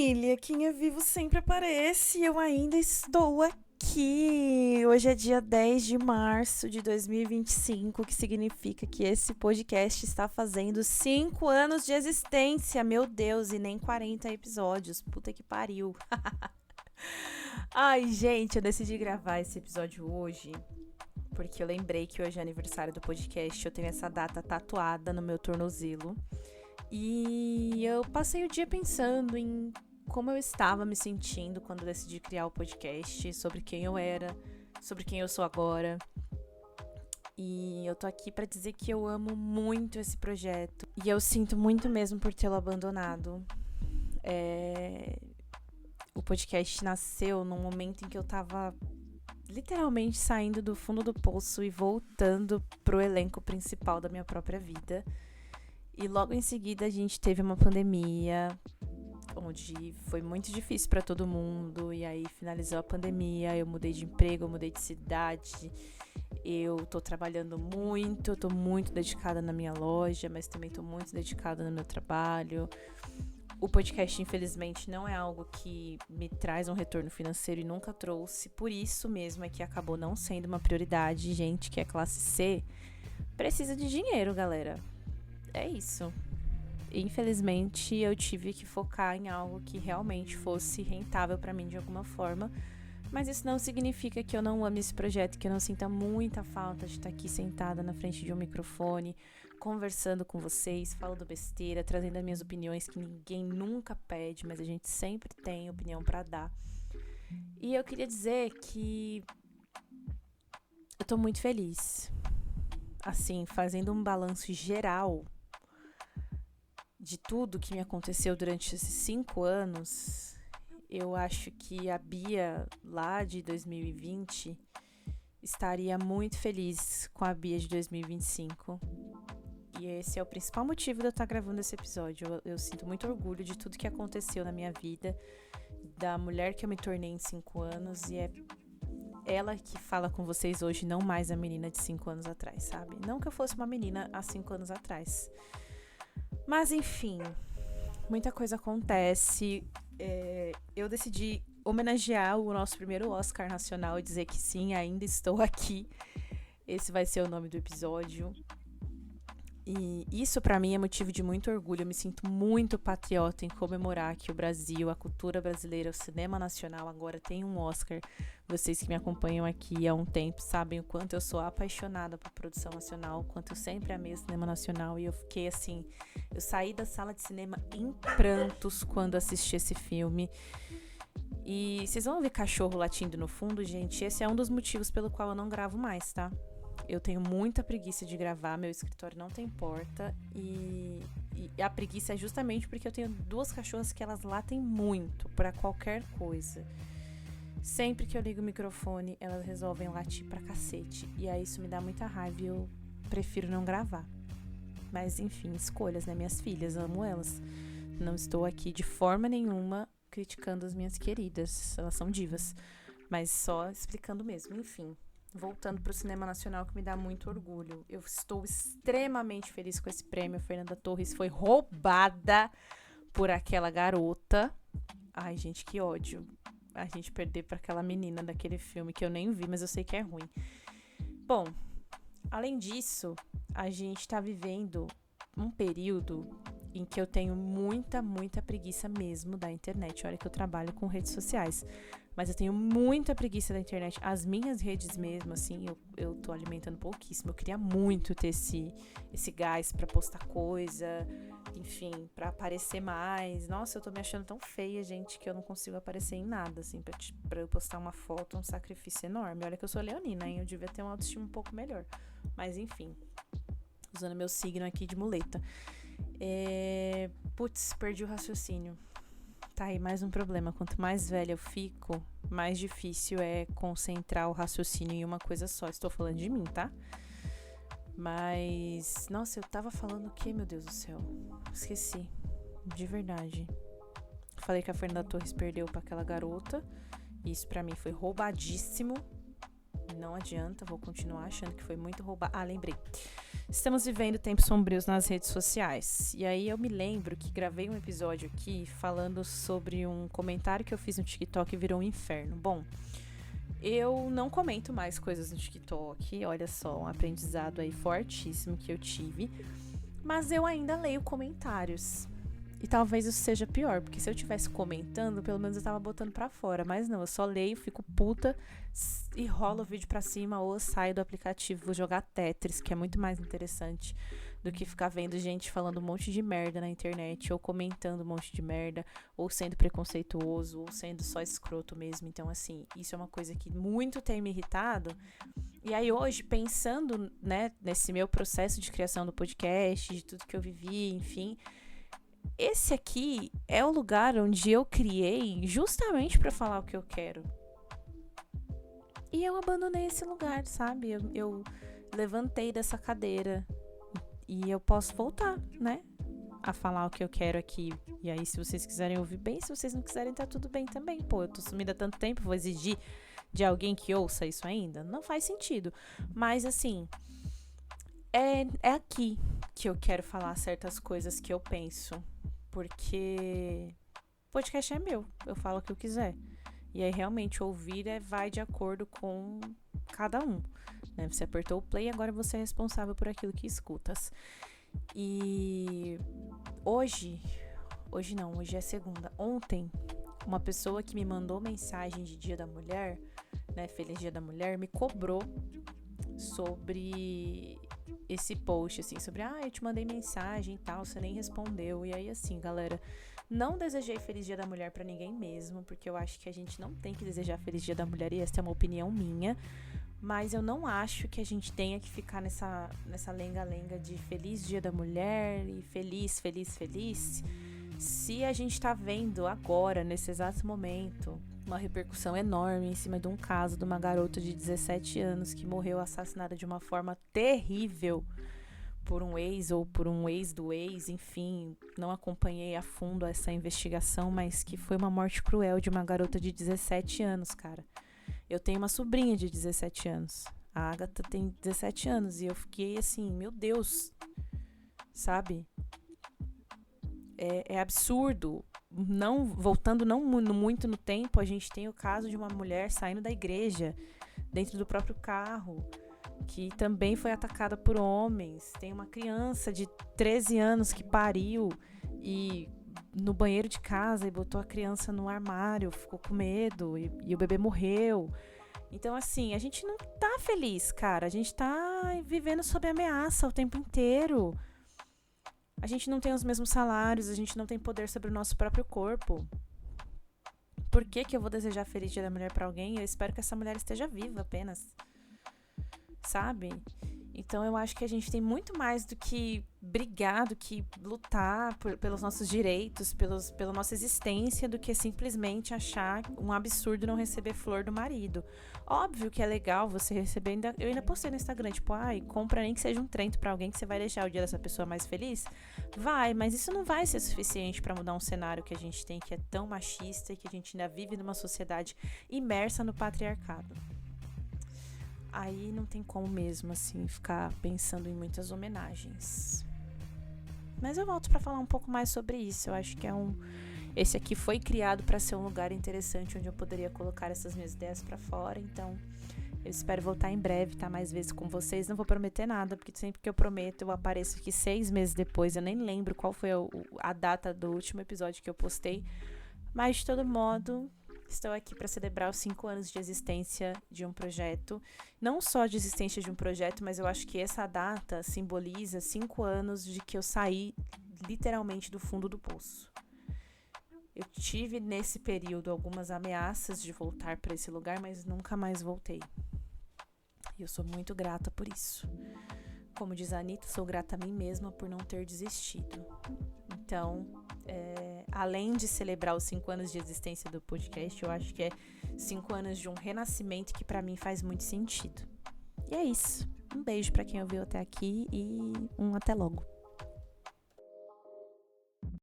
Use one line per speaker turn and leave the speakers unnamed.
família, quem é vivo sempre aparece e eu ainda estou aqui. Hoje é dia 10 de março de 2025, que significa que esse podcast está fazendo 5 anos de existência. Meu Deus, e nem 40 episódios. Puta que pariu. Ai, gente, eu decidi gravar esse episódio hoje porque eu lembrei que hoje é aniversário do podcast. Eu tenho essa data tatuada no meu tornozelo. E eu passei o dia pensando em como eu estava me sentindo quando decidi criar o podcast, sobre quem eu era, sobre quem eu sou agora. E eu tô aqui pra dizer que eu amo muito esse projeto. E eu sinto muito mesmo por tê-lo abandonado. O podcast nasceu num momento em que eu tava literalmente saindo do fundo do poço e voltando pro elenco principal da minha própria vida. E logo em seguida a gente teve uma pandemia, onde foi muito difícil para todo mundo. E aí finalizou a pandemia, eu mudei de emprego, eu mudei de cidade. Eu tô trabalhando muito, eu tô muito dedicada na minha loja, mas também tô muito dedicada no meu trabalho. O podcast, infelizmente, não é algo que me traz um retorno financeiro e nunca trouxe. Por isso mesmo é que acabou não sendo uma prioridade. Gente que é classe C precisa de dinheiro, galera. É isso. Infelizmente, eu tive que focar em algo que realmente fosse rentável pra mim de alguma forma. Mas isso não significa que eu não ame esse projeto, que eu não sinta muita falta de estar aqui sentada na frente de um microfone, conversando com vocês, falando besteira, trazendo as minhas opiniões que ninguém nunca pede, mas a gente sempre tem opinião pra dar. E eu queria dizer que eu tô muito feliz. Assim, fazendo um balanço geral de tudo que me aconteceu durante esses 5 anos, eu acho que a Bia lá de 2020 estaria muito feliz com a Bia de 2025. E esse é o principal motivo de eu estar gravando esse episódio. Eu sinto muito orgulho de tudo que aconteceu na minha vida, da mulher que eu me tornei em 5 anos, e é ela que fala com vocês hoje, não mais a menina de 5 anos atrás, sabe? Não que eu fosse uma menina há 5 anos atrás. Mas enfim, muita coisa acontece. Eu decidi homenagear o nosso primeiro Oscar nacional e dizer que sim, ainda estou aqui. Esse vai ser o nome do episódio. E isso pra mim é motivo de muito orgulho. Eu me sinto muito patriota em comemorar que o Brasil, a cultura brasileira, o cinema nacional agora tem um Oscar. Vocês que me acompanham aqui há um tempo sabem o quanto eu sou apaixonada por produção nacional, o quanto eu sempre amei o cinema nacional. E eu fiquei assim, eu saí da sala de cinema em prantos quando assisti esse filme. E vocês vão ouvir cachorro latindo no fundo, gente? Esse é um dos motivos pelo qual eu não gravo mais, tá? Eu tenho muita preguiça de gravar, meu escritório não tem porta e a preguiça é justamente porque eu tenho 2 cachorras que elas latem muito pra qualquer coisa. Sempre que eu ligo o microfone, elas resolvem latir pra cacete. E aí isso me dá muita raiva e eu prefiro não gravar. Mas enfim, escolhas, né? Minhas filhas, amo elas. Não estou aqui de forma nenhuma criticando as minhas queridas, elas são divas. Mas só explicando mesmo, enfim. Voltando pro cinema nacional, que me dá muito orgulho. Eu estou extremamente feliz com esse prêmio. A Fernanda Torres foi roubada por aquela garota. Ai, gente, que ódio. A gente perder pra aquela menina daquele filme que eu nem vi, mas eu sei que é ruim. Bom, além disso, a gente tá vivendo um período em que eu tenho muita preguiça mesmo da internet. Olha que eu trabalho com redes sociais. Mas eu tenho muita preguiça da internet. As minhas redes mesmo, assim, eu tô alimentando pouquíssimo. Eu queria muito ter esse gás pra postar coisa, enfim, pra aparecer mais. Nossa, eu tô me achando tão feia, gente, que eu não consigo aparecer em nada, assim, pra eu postar uma foto, um sacrifício enorme. Olha que eu sou leonina, hein? Eu devia ter uma autoestima um pouco melhor. Mas, enfim, usando meu signo aqui de muleta. Putz, perdi o raciocínio. Tá aí mais um problema. Quanto mais velha eu fico, mais difícil é concentrar o raciocínio em uma coisa só. Estou falando de mim, tá? Mas... Nossa, eu tava falando o quê, meu Deus do céu? Esqueci. De verdade. Falei que a Fernanda Torres perdeu pra aquela garota. Isso pra mim foi roubadíssimo. não adianta, vou continuar achando que foi muito roubado. Ah, lembrei. Estamos vivendo tempos sombrios nas redes sociais. E aí eu me lembro que gravei um episódio aqui falando sobre um comentário que eu fiz no TikTok e virou um inferno. Bom, eu não comento mais coisas no TikTok, olha só, um aprendizado aí fortíssimo que eu tive. Mas eu ainda leio comentários. E talvez isso seja pior, porque se eu estivesse comentando, pelo menos eu tava botando pra fora. Mas não, eu só leio, fico puta e rolo o vídeo pra cima ou saio do aplicativo, vou jogar Tetris, que é muito mais interessante do que ficar vendo gente falando um monte de merda na internet, ou comentando um monte de merda, ou sendo preconceituoso, ou sendo só escroto mesmo. Então, assim, isso é uma coisa que muito tem me irritado. E aí hoje, pensando, né, nesse meu processo de criação do podcast, de tudo que eu vivi, enfim... Esse aqui é o lugar onde eu criei justamente pra falar o que eu quero. E eu abandonei esse lugar, sabe? Eu levantei dessa cadeira e eu posso voltar, né? A falar o que eu quero aqui. E aí, se vocês quiserem ouvir bem, se vocês não quiserem, tá tudo bem também. Pô, eu tô sumida há tanto tempo, vou exigir de alguém que ouça isso ainda? Não faz sentido. Mas, assim, é aqui que eu quero falar certas coisas que eu penso. Porque podcast é meu, eu falo o que eu quiser. E aí realmente ouvir vai de acordo com cada um, né? Você apertou o play, agora você é responsável por aquilo que escutas. E hoje é segunda. Ontem, uma pessoa que me mandou mensagem de Dia da Mulher, né? Feliz Dia da Mulher, me cobrou sobre esse post, assim, sobre, eu te mandei mensagem e tal, você nem respondeu. E aí, assim, galera, não desejei Feliz Dia da Mulher pra ninguém mesmo, porque eu acho que a gente não tem que desejar Feliz Dia da Mulher, e essa é uma opinião minha, mas eu não acho que a gente tenha que ficar nessa lenga-lenga de Feliz Dia da Mulher e feliz, se a gente tá vendo agora, nesse exato momento, uma repercussão enorme em cima de um caso de uma garota de 17 anos que morreu assassinada de uma forma terrível por um ex ou por um ex do ex, enfim, não acompanhei a fundo essa investigação, mas que foi uma morte cruel de uma garota de 17 anos, cara. Eu tenho uma sobrinha de 17 anos, a Agatha tem 17 anos, e eu fiquei assim, meu Deus, sabe? É absurdo. Voltando muito no tempo, a gente tem o caso de uma mulher saindo da igreja, dentro do próprio carro, que também foi atacada por homens. Tem uma criança de 13 anos que pariu e no banheiro de casa e botou a criança no armário, ficou com medo e o bebê morreu. Então, assim, a gente não tá feliz, cara. A gente tá vivendo sob ameaça o tempo inteiro. A gente não tem os mesmos salários, a gente não tem poder sobre o nosso próprio corpo. Por que eu vou desejar Feliz Dia da Mulher pra alguém? Eu espero que essa mulher esteja viva apenas. Sabe? Então eu acho que a gente tem muito mais do que brigar, do que lutar pelos nossos direitos, pela nossa existência, do que simplesmente achar um absurdo não receber flor do marido. Óbvio que é legal você receber, eu ainda postei no Instagram, tipo, compra nem que seja um trento pra alguém que você vai deixar o dia dessa pessoa mais feliz. Vai, mas isso não vai ser suficiente pra mudar um cenário que a gente tem, que é tão machista e que a gente ainda vive numa sociedade imersa no patriarcado. Aí não tem como mesmo, assim, ficar pensando em muitas homenagens. Mas eu volto pra falar um pouco mais sobre isso. Eu acho que esse aqui foi criado pra ser um lugar interessante onde eu poderia colocar essas minhas ideias pra fora. Então, eu espero voltar em breve, tá? Mais vezes com vocês. Não vou prometer nada, porque sempre que eu prometo, eu apareço aqui 6 meses depois. Eu nem lembro qual foi a data do último episódio que eu postei. Mas, de todo modo... Estou aqui para celebrar os 5 anos de existência de um projeto. Não só de existência de um projeto, mas eu acho que essa data simboliza 5 anos de que eu saí literalmente do fundo do poço. Eu tive nesse período algumas ameaças de voltar para esse lugar, mas nunca mais voltei. E eu sou muito grata por isso. Como diz a Anitta, sou grata a mim mesma por não ter desistido. Então, além de celebrar os 5 anos de existência do podcast, eu acho que é 5 anos de um renascimento que pra mim faz muito sentido. E é isso. Um beijo pra quem ouviu até aqui e até logo.